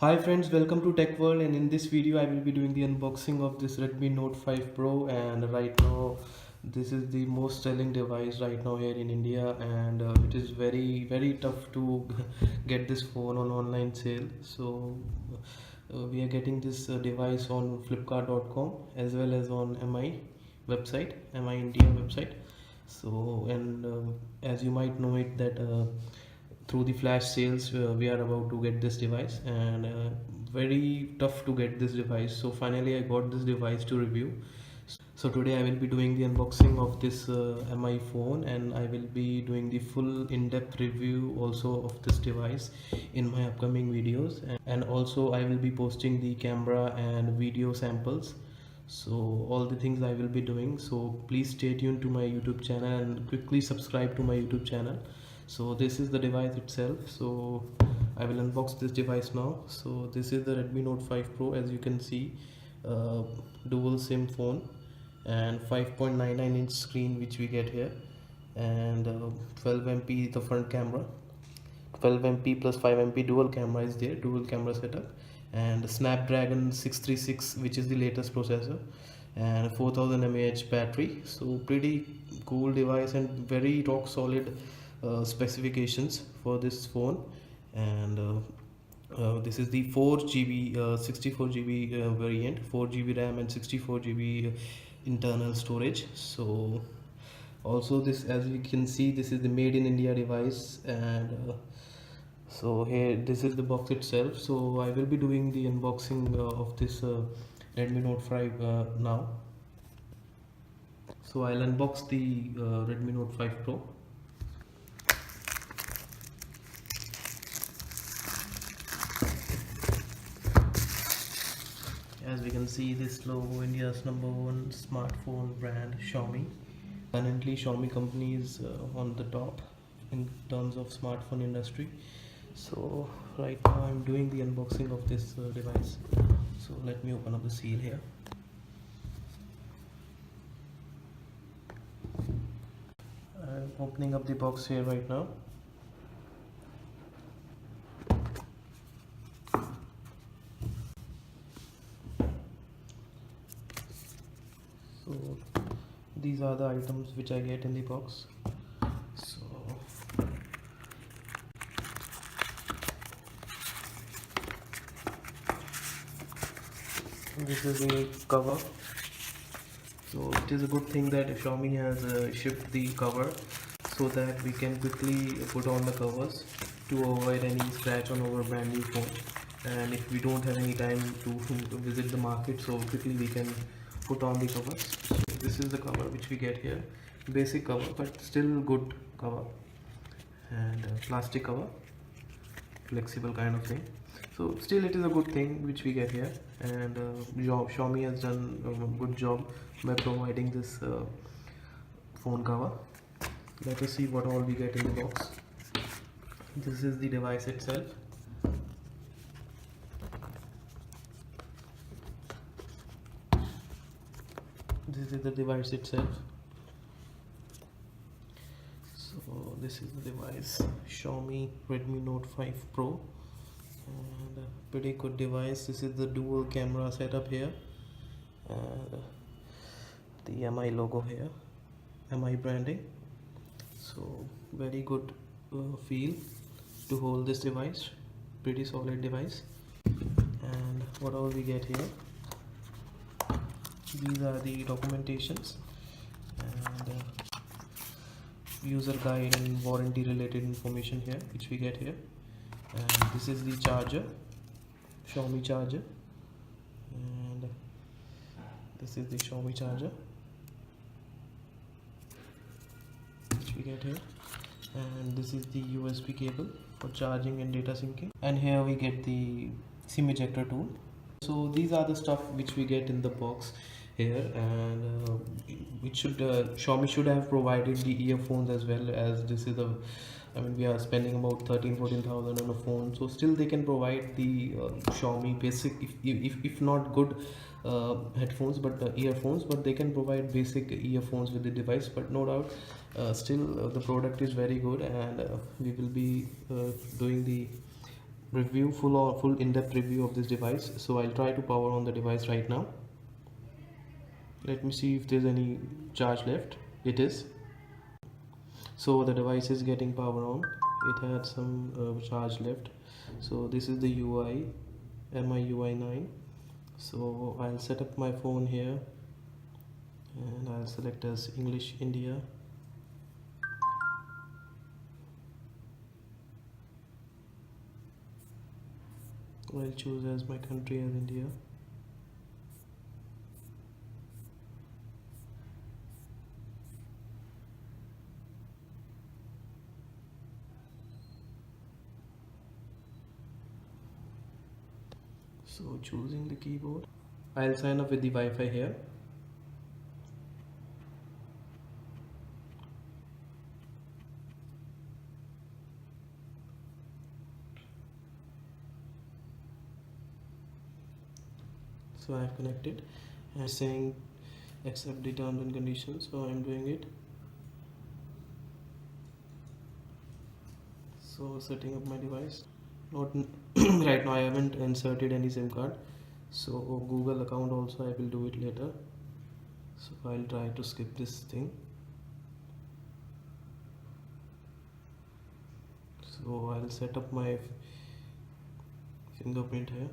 Hi friends, welcome to Tech World, and in this video I will be doing the unboxing of this Redmi Note 5 Pro. And right now this is the most selling device right now here in India, and it is very tough to get this phone on online sale. So we are getting this device on flipkart.com as well as on MI India website. So and as you might know it that through the flash sales we are about to get this device, and very tough to get this device. So finally I got this device to review. So today I will be doing the unboxing of this MI phone, and I will be doing the full in-depth review also of this device in my upcoming videos. And also I will be posting the camera and video samples, so all the things I will be doing. So please stay tuned to my YouTube channel and quickly subscribe to my YouTube channel. So this is the device itself. So I will unbox this device now. So this is the Redmi Note 5 Pro, as you can see, dual SIM phone, and 5.99-inch screen which we get here, and 12 MP the front camera, 12 MP plus 5 MP dual camera is there, dual camera setup, and Snapdragon 636 which is the latest processor, and 4000 mAh battery. So pretty cool device and very rock solid specifications for this phone. And this is the 4 GB 64 GB variant, 4 GB RAM and 64 GB internal storage. So also this, as we can see, this is the made in India device. And so here this is the box itself. So I will be doing the unboxing of this Redmi Note 5 now. So I'll unbox the Redmi Note 5 Pro. As we can see, this logo, India's #1 smartphone brand, Xiaomi. Currently Xiaomi company is on the top in terms of smartphone industry. So right now I'm doing the unboxing of this device. So let me open up the seal here. I'm opening up the box here right now. So these are the items which I get in the box. So this is the cover. So it is a good thing that Xiaomi has shipped the cover so that we can quickly put on the covers to avoid any scratch on our brand new phone. And if we don't have any time to visit the market, so quickly we can put on the covers. So this is the cover which we get here, basic cover but still good cover, and plastic cover, flexible kind of thing. So still it is a good thing which we get here. And Xiaomi has done a good job by providing this phone cover. Let us see what all we get in the box. This is the device itself. This is the device itself. So this is the device, Xiaomi Redmi Note 5 Pro, and pretty good device. This is the dual camera setup here, and the MI logo here, MI branding. So very good feel to hold this device, pretty solid device. And what all we get here, these are the documentations and user guide and warranty related information here which we get here. And this is the charger, Xiaomi charger, and this is the Xiaomi charger which we get here. And this is the USB cable for charging and data syncing, and here we get the SIM ejector tool. So these are the stuff which we get in the box here. And it should Xiaomi should have provided the earphones as well, as this is a, I mean, we are spending about 13,000-14,000 on a phone, so still they can provide the Xiaomi basic, if not good headphones but earphones, but they can provide basic earphones with the device. But no doubt still the product is very good, and we will be doing the full in-depth review of this device. So I'll try to power on the device right now. Let me see if there's any charge left. It is. So the device is getting power on. It had some charge left. So this is the UI, MIUI 9. So I'll set up my phone here and I'll select as English India. I'll choose as my country as India. So choosing the keyboard, I'll sign up with the Wi-Fi here. So I have connected and saying accept the terms and conditions, so I'm doing it. So setting up my device. Not right now, I haven't inserted any SIM card, so Google account also I will do it later. So I'll try to skip this thing. So I'll set up my fingerprint here.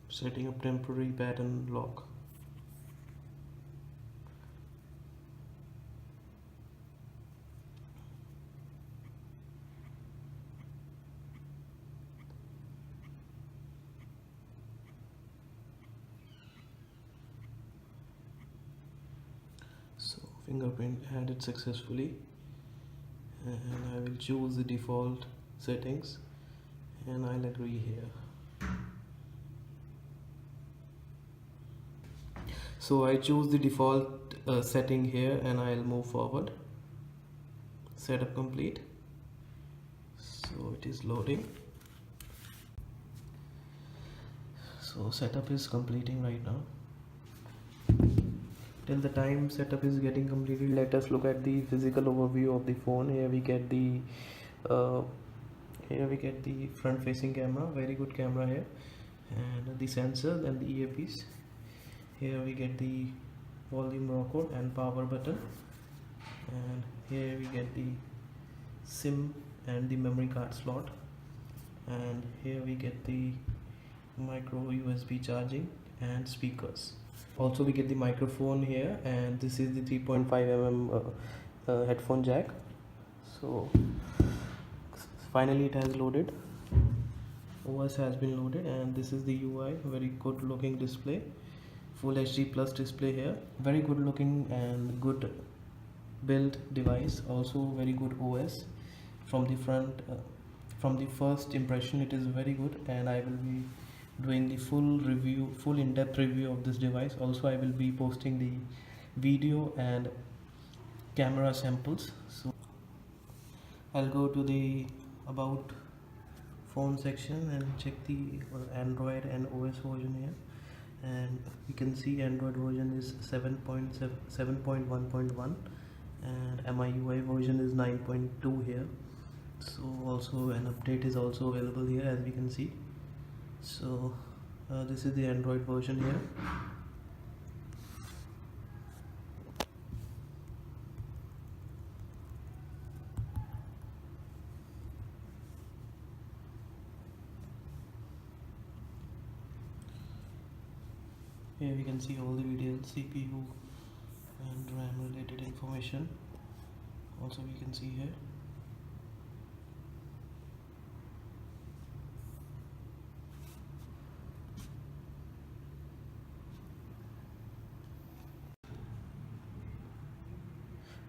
Setting up temporary pattern lock. So fingerprint added successfully, and I will choose the default settings and I'll agree here. So I choose the default setting here and I'll move forward. Setup complete. So it is loading. So setup is completing right now. Till the time setup is getting completed, let us look at the physical overview of the phone. Here we get the front facing camera, very good camera here, and the sensor and the earpiece. Here we get the volume rocker and power button, and here we get the SIM and the memory card slot, and here we get the micro USB charging and speakers. Also we get the microphone here, and this is the 3.5 mm headphone jack. So finally it has loaded. OS has been loaded, and this is the UI, very good looking display, full HD plus display here, very good looking and good build device, also very good OS. From the front, from the first impression it is very good, and I will be doing the full in-depth review of this device. Also I will be posting the video and camera samples. So I'll go to the about phone section and check the Android and OS version here, and you can see Android version is 7.1.1 and MIUI version is 9.2 here. So also an update is also available here, as we can see. So this is the Android version here. Here we can see all the details, CPU and RAM related information. Also we can see here.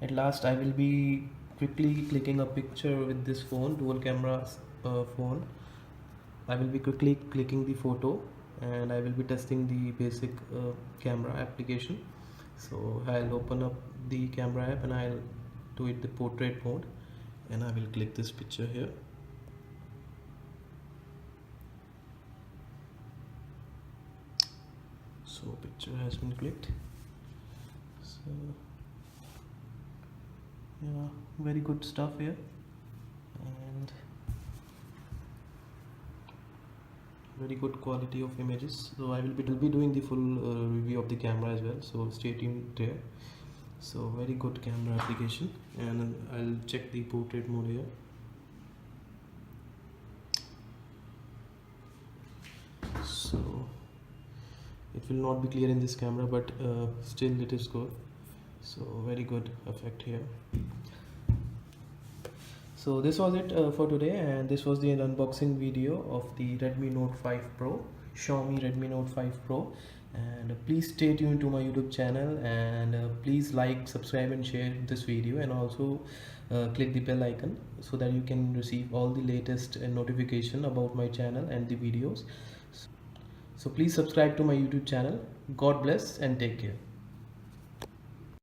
At last I will be quickly clicking a picture with this phone, dual camera phone. I will be quickly clicking the photo, and I will be testing the basic camera application. So I'll open up the camera app and I'll do it the portrait mode, and I will click this picture here. So picture has been clicked. So yeah, very good stuff here, and very good quality of images. So I will be doing the full review of the camera as well, so stay tuned there. So very good camera application, and I'll check the portrait mode here. So it will not be clear in this camera, but still it is good. So very good effect here. So this was it for today, and this was the unboxing video of the Redmi Note 5 Pro, Xiaomi Redmi Note 5 Pro. And please stay tuned to my YouTube channel, and please like, subscribe and share this video, and also click the bell icon so that you can receive all the latest notification about my channel and the videos. So please subscribe to my YouTube channel. God bless and take care.